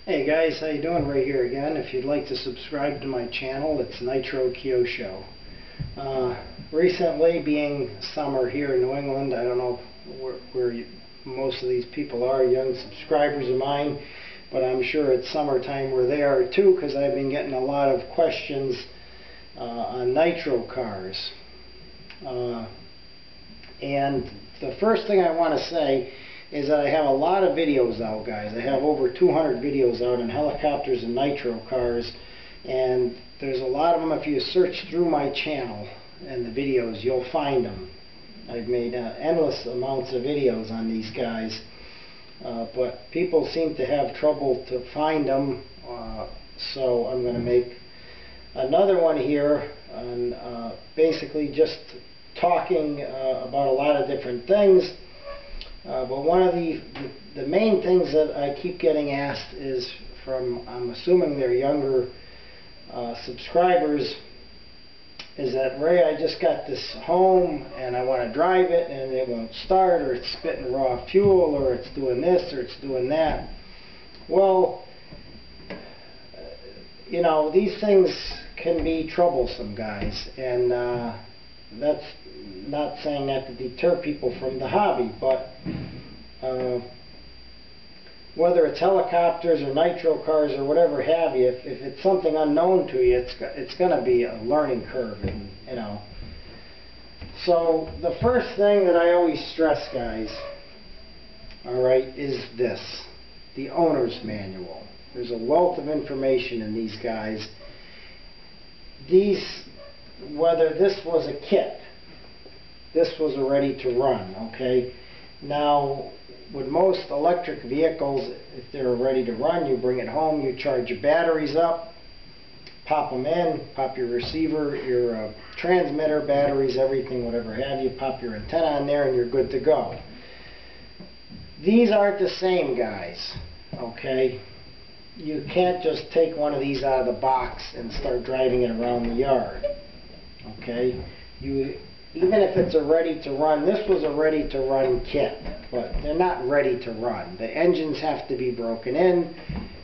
Hey guys, how you doing? Right here again. If you'd like to subscribe to my channel, it's Nitro Show. Recently, being summer here in New England, I don't know where most of these people are, young subscribers of mine, but I'm sure it's summertime where they are too, because I've been getting a lot of questions on nitro cars. And the first thing I want to say is that I have a lot of videos out, guys. I have over 200 videos out on helicopters and nitro cars, and there's a lot of them. If you search through my channel and the videos, you'll find them. I've made endless amounts of videos on these guys, but people seem to have trouble to find them, so I'm going to make another one here on basically just talking about a lot of different things. But one of the main things that I keep getting asked is from, I'm assuming they're younger subscribers, is that, Ray, I just got this home and I want to drive it and it won't start, or it's spitting raw fuel, or it's doing this, or it's doing that. Well, you know, these things can be troublesome, guys, and that's not saying that to deter people from the hobby, but whether it's helicopters or nitro cars or whatever have you, if it's something unknown to you, it's going to be a learning curve, and you know. So the first thing that I always stress, guys, all right, is this: the owner's manual. There's a wealth of information in these guys. Whether this was a kit, this was a ready to run, okay? Now, with most electric vehicles, if they're ready to run, you bring it home, you charge your batteries up, pop them in, pop your receiver, your transmitter, batteries, everything, whatever have you, pop your antenna on there, and you're good to go. These aren't the same, guys, okay? You can't just take one of these out of the box and start driving it around the yard, okay? Even if it's a ready-to-run, this was a ready-to-run kit, but they're not ready to run. The engines have to be broken in.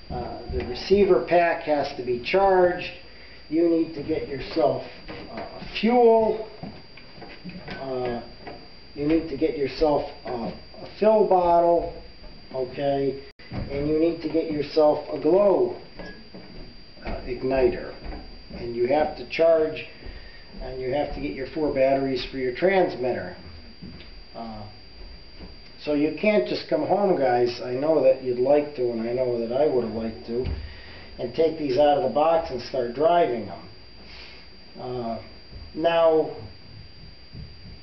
The receiver pack has to be charged. You need to get yourself fuel. You need to get yourself a fill bottle, okay? And you need to get yourself a glow igniter. And you have to charge, and you have to get your 4 batteries for your transmitter. So you can't just come home, guys. I know that you'd like to, and I know that I would have liked to, and take these out of the box and start driving them. Now,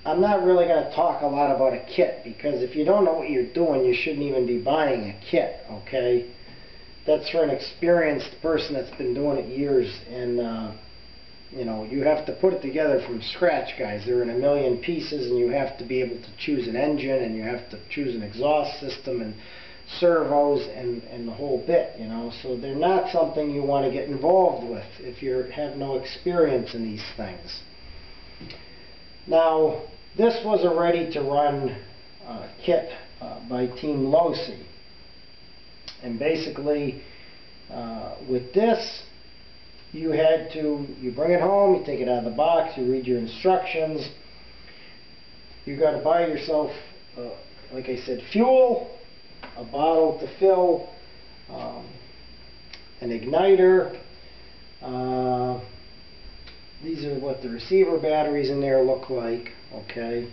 I'm not really going to talk a lot about a kit, because if you don't know what you're doing, you shouldn't even be buying a kit, okay? That's for an experienced person that's been doing it years, and you know, you have to put it together from scratch, guys. They're in a million pieces, and you have to be able to choose an engine, and you have to choose an exhaust system, and servos, and the whole bit, you know. So they're not something you want to get involved with if you have no experience in these things. Now, this was a ready-to-run kit by Team Losi. And basically, with this, you bring it home, you take it out of the box, you read your instructions. You got to buy yourself, like I said, fuel, a bottle to fill, an igniter. These are what the receiver batteries in there look like, okay?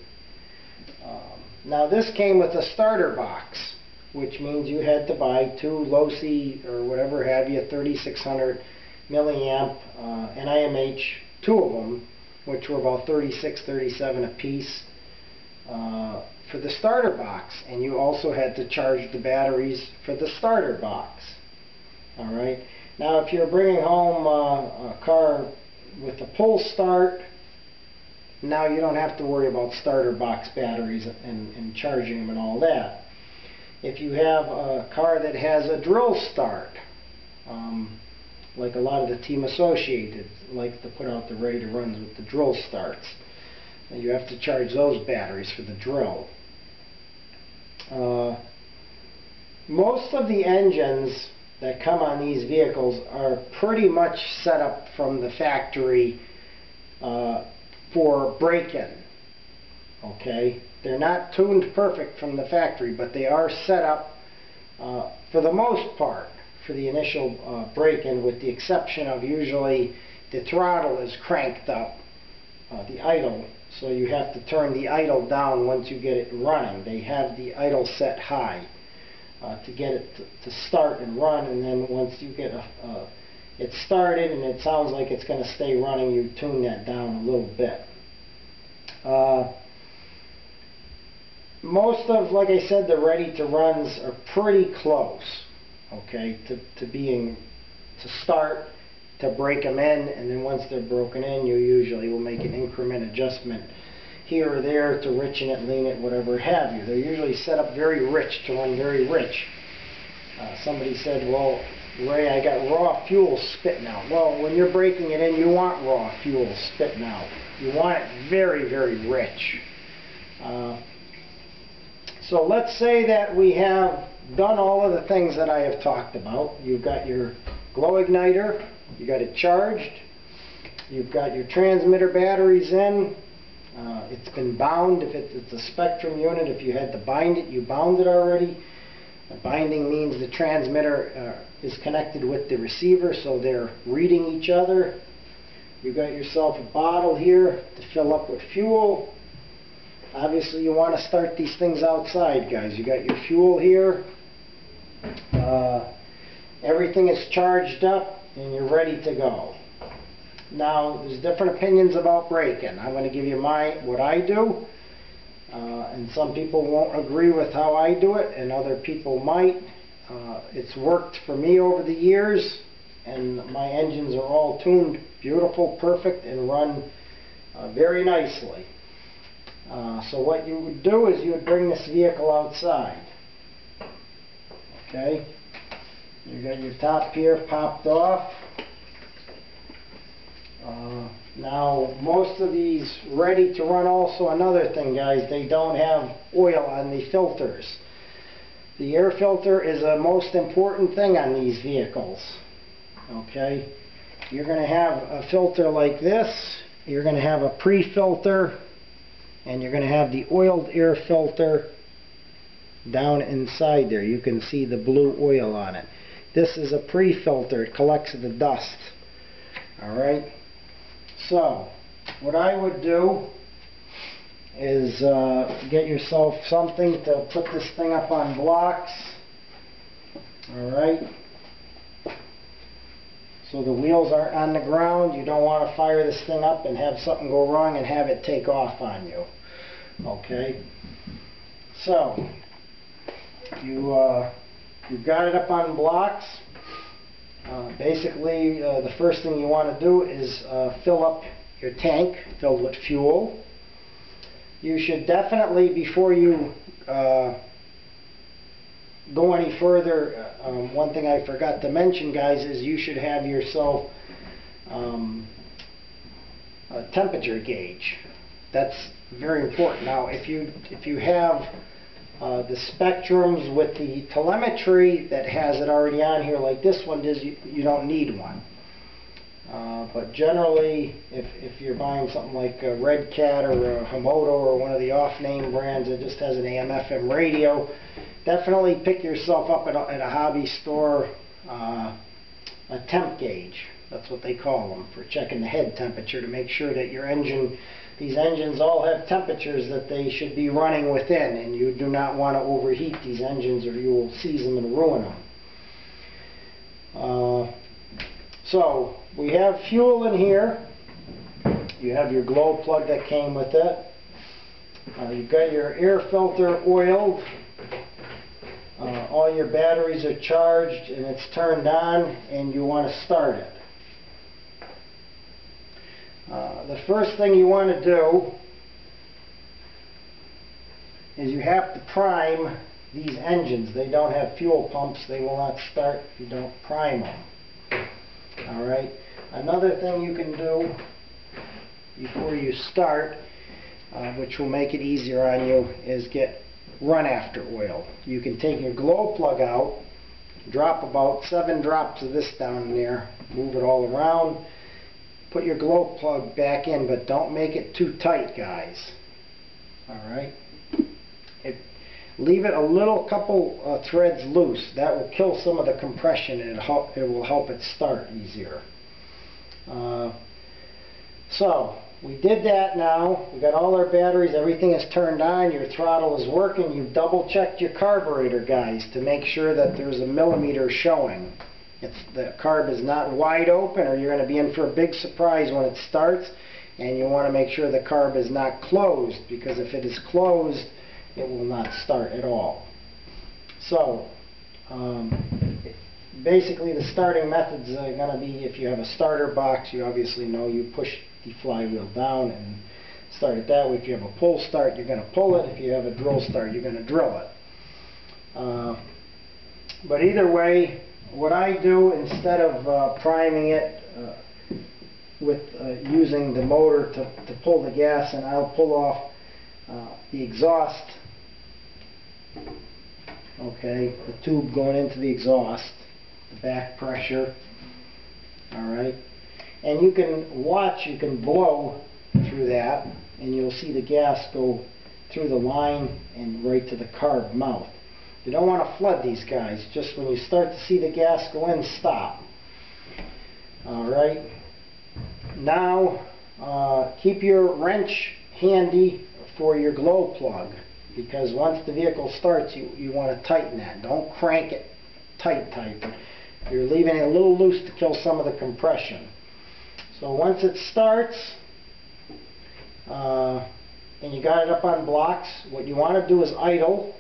Now this came with a starter box, which means you had to buy 2 Losi or whatever have you, 3600 milliamp NIMH, 2 of them, which were about 36, 37 a piece for the starter box. And you also had to charge the batteries for the starter box. All right. Now, if you're bringing home a car with a pull start, now you don't have to worry about starter box batteries and charging them and all that. If you have a car that has a drill start, like a lot of the Team Associated like to put out the ready-to-runs with the drill starts, and you have to charge those batteries for the drill. Most of the engines that come on these vehicles are pretty much set up from the factory for break-in. Okay, they're not tuned perfect from the factory, but they are set up for the most part for the initial break-in, with the exception of usually the throttle is cranked up, the idle, so you have to turn the idle down once you get it running. They have the idle set high to get it to start and run, and then once you get it started and it sounds like it's going to stay running, you tune that down a little bit. Most of, like I said, the ready-to-runs are pretty close, okay, to start, to break them in, and then once they're broken in, you usually will make an increment adjustment here or there to richen it, lean it, whatever have you. They're usually set up very rich, to run very rich. Somebody said, well, Ray, I got raw fuel spitting out. Well, when you're breaking it in, you want raw fuel spitting out. You want it very, very rich. So let's say that we have done all of the things that I have talked about. You've got your glow igniter, you got it charged, you've got your transmitter batteries in, it's been bound. If it's a Spectrum unit, if you had to bind it, you bound it already. Binding means the transmitter is connected with the receiver, so they're reading each other. You've got yourself a bottle here to fill up with fuel. Obviously you want to start these things outside, guys. You got your fuel here. Everything is charged up and you're ready to go. Now, there's different opinions about break-in. I'm going to give you what I do. And some people won't agree with how I do it, and other people might. It's worked for me over the years, and my engines are all tuned beautiful, perfect, and run very nicely. So what you would do is you would bring this vehicle outside. Okay? You got your top here popped off. Now, most of these ready to run, also another thing, guys, they don't have oil on the filters. The air filter is the most important thing on these vehicles. Okay? You're going to have a filter like this. You're going to have a pre-filter, and you're going to have the oiled air filter down inside there. You can see the blue oil on it. This is a pre-filter. It collects the dust. Alright? So, what I would do is get yourself something to put this thing up on blocks. Alright? So the wheels aren't on the ground. You don't want to fire this thing up and have something go wrong and have it take off on you. Okay? So, you've got it up on blocks. Basically, the first thing you want to do is fill up your tank filled with fuel. You should definitely, before you go any further, one thing I forgot to mention, guys, is you should have yourself a temperature gauge. That's very important. Now, if you have the Spectrums with the telemetry that has it already on here, like this one does, you don't need one. But generally, if you're buying something like a Red Cat or a Homoto or one of the off-name brands that just has an AM/FM radio, definitely pick yourself up at a hobby store a temp gauge. That's what they call them, for checking the head temperature, to make sure that your engine, these engines all have temperatures that they should be running within, and you do not want to overheat these engines or you will seize them and ruin them. So, we have fuel in here. You have your glow plug that came with it. You've got your air filter oiled. All your batteries are charged and it's turned on, and you want to start it. The first thing you want to do is you have to prime these engines. They don't have fuel pumps. They will not start if you don't prime them. Alright. Another thing you can do before you start, which will make it easier on you, is get run after oil. You can take your glow plug out Drop about 7 drops of this down in there. Move it all around. Put your glow plug back in, but don't make it too tight, guys. Alright? Leave it a little couple threads loose. That will kill some of the compression and it will help it start easier. So, we did that now. We got all our batteries, everything is turned on, your throttle is working. You've double checked your carburetor, guys, to make sure that there's a millimeter showing. The carb is not wide open, or you're going to be in for a big surprise when it starts. And you want to make sure the carb is not closed, because if it is closed, it will not start at all. So, basically the starting methods are going to be, if you have a starter box, you obviously know you push the flywheel down and start it that way. If you have a pull start, you're going to pull it. If you have a drill start, you're going to drill it. But either way, what I do, instead of priming it with using the motor to pull the gas, and I'll pull off the exhaust, okay, the tube going into the exhaust, the back pressure, alright, and you can watch, you can blow through that, and you'll see the gas go through the line and right to the carb mouth. You don't want to flood these guys. Just when you start to see the gas go in, stop. Alright, now keep your wrench handy for your glow plug, because once the vehicle starts, you want to tighten that. Don't crank it tight. You're leaving it a little loose to kill some of the compression. So once it starts, and you got it up on blocks, what you want to do is idle,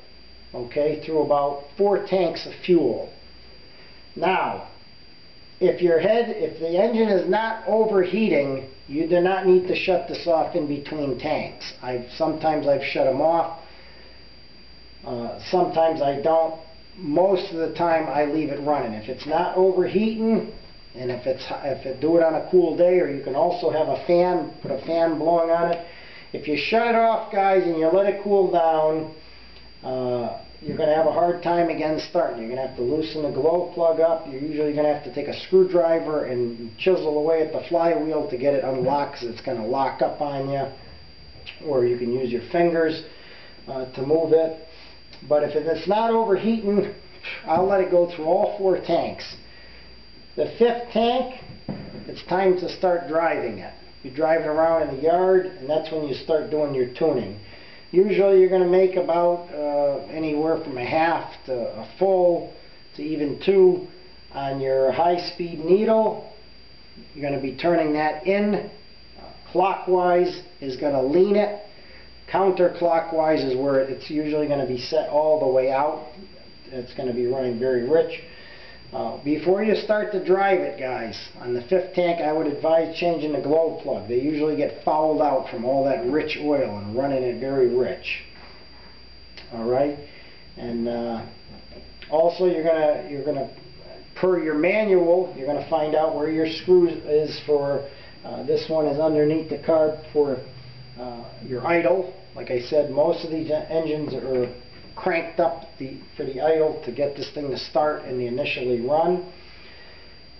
okay, through about 4 tanks of fuel. Now, if the engine is not overheating, you do not need to shut this off in between tanks. Sometimes I've shut them off. Sometimes I don't. Most of the time I leave it running. If it's not overheating, and if it do it on a cool day, or you can also have a fan, put a fan blowing on it. If you shut it off, guys, and you let it cool down, you're going to have a hard time again starting. You're going to have to loosen the glow plug up. You're usually going to have to take a screwdriver and chisel away at the flywheel to get it unlocked, because it's going to lock up on you. Or you can use your fingers to move it. But if it's not overheating, I'll let it go through all 4 tanks. The 5th tank, it's time to start driving it. You drive it around in the yard, and that's when you start doing your tuning. Usually you're going to make about anywhere from a half to a full to even 2 on your high-speed needle. You're going to be turning that in. Clockwise is going to lean it. Counterclockwise is where it's usually going to be set all the way out. It's going to be running very rich. Before you start to drive it, guys, on the 5th tank, I would advise changing the glow plug. They usually get fouled out from all that rich oil and running it very rich. Alright? And also you're gonna per your manual, you're gonna find out where your screw is for this one is underneath the carb for your idle. Like I said, most of these engines are cranked up for the idle to get this thing to start and initially run.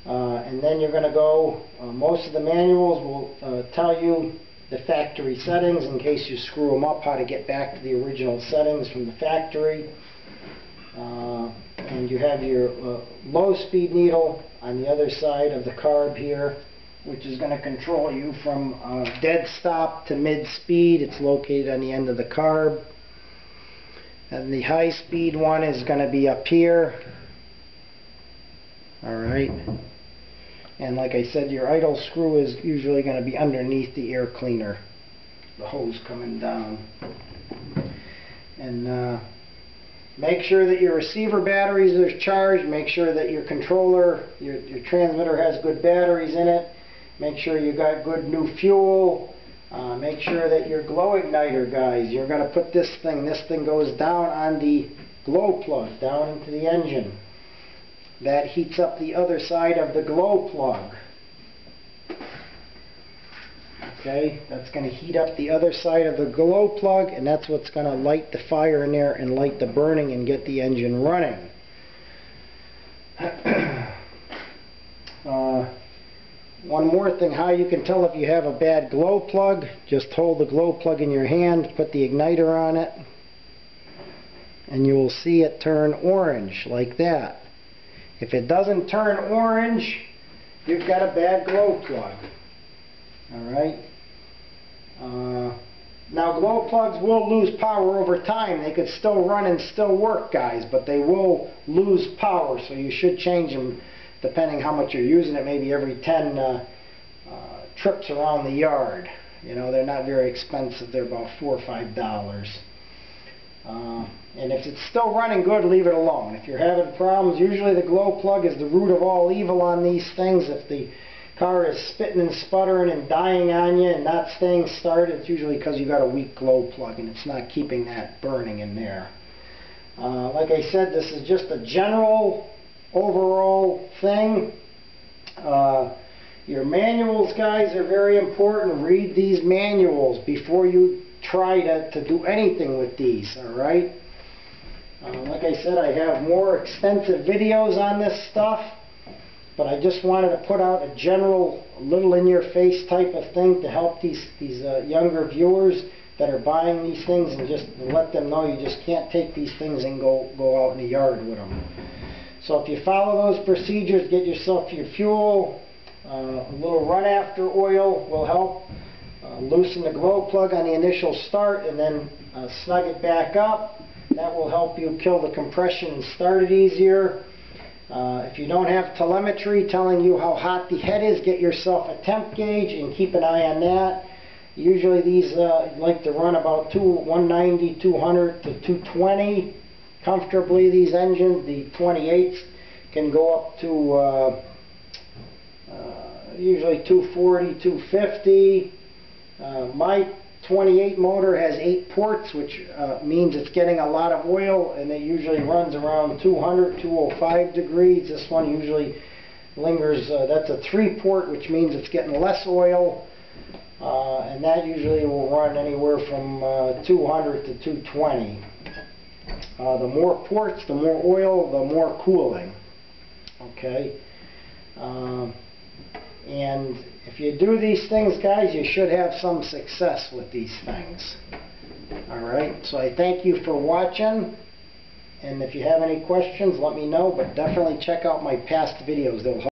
And then you're going to go, most of the manuals will tell you the factory settings in case you screw them up, how to get back to the original settings from the factory. And you have your low speed needle on the other side of the carb here, which is going to control you from dead stop to mid speed. It's located on the end of the carb. And the high speed one is going to be up here. Alright. And like I said, your idle screw is usually going to be underneath the air cleaner. The hose coming down. And make sure that your receiver batteries are charged. Make sure that your controller, your transmitter has good batteries in it. Make sure you got good new fuel. Make sure that your glow igniter, guys, you're going to put this thing goes down on the glow plug, down into the engine. That heats up the other side of the glow plug. Okay, that's going to heat up the other side of the glow plug, and that's what's going to light the fire in there and light the burning and get the engine running. One more thing, how you can tell if you have a bad glow plug. Just hold the glow plug in your hand, put the igniter on it, and you will see it turn orange like that. If it doesn't turn orange, you've got a bad glow plug. Alright? Now glow plugs will lose power over time. They could still run and still work, guys, but they will lose power, so you should change them depending how much you're using it, maybe every 10 trips around the yard. You know, they're not very expensive. They're about $4 or $5. And if it's still running good, leave it alone. If you're having problems, usually the glow plug is the root of all evil on these things. If the car is spitting and sputtering and dying on you and not staying started, it's usually because you got a weak glow plug and it's not keeping that burning in there. Like I said, this is just a general overall thing. Your manuals, guys, are very important. Read these manuals before you try to do anything with these, alright? Like I said, I have more extensive videos on this stuff, but I just wanted to put out a general, little in-your-face type of thing to help these younger viewers that are buying these things, and just let them know you just can't take these things and go out in the yard with them. So if you follow those procedures, get yourself your fuel, a little run-after oil will help. Loosen the glow plug on the initial start and then snug it back up. That will help you kill the compression and start it easier. If you don't have telemetry telling you how hot the head is, get yourself a temp gauge and keep an eye on that. Usually these like to run about 190, 200 to 220 comfortably. These engines, the 28s, can go up to usually 240, 250. My 28 motor has 8 ports, which means it's getting a lot of oil, and it usually runs around 200, 205 degrees. This one usually lingers, that's a 3-port, which means it's getting less oil, and that usually will run anywhere from 200 to 220. The more ports, the more oil, the more cooling. Okay? And if you do these things, guys, you should have some success with these things. Alright, so I thank you for watching, and if you have any questions, let me know, but definitely check out my past videos. They'll help.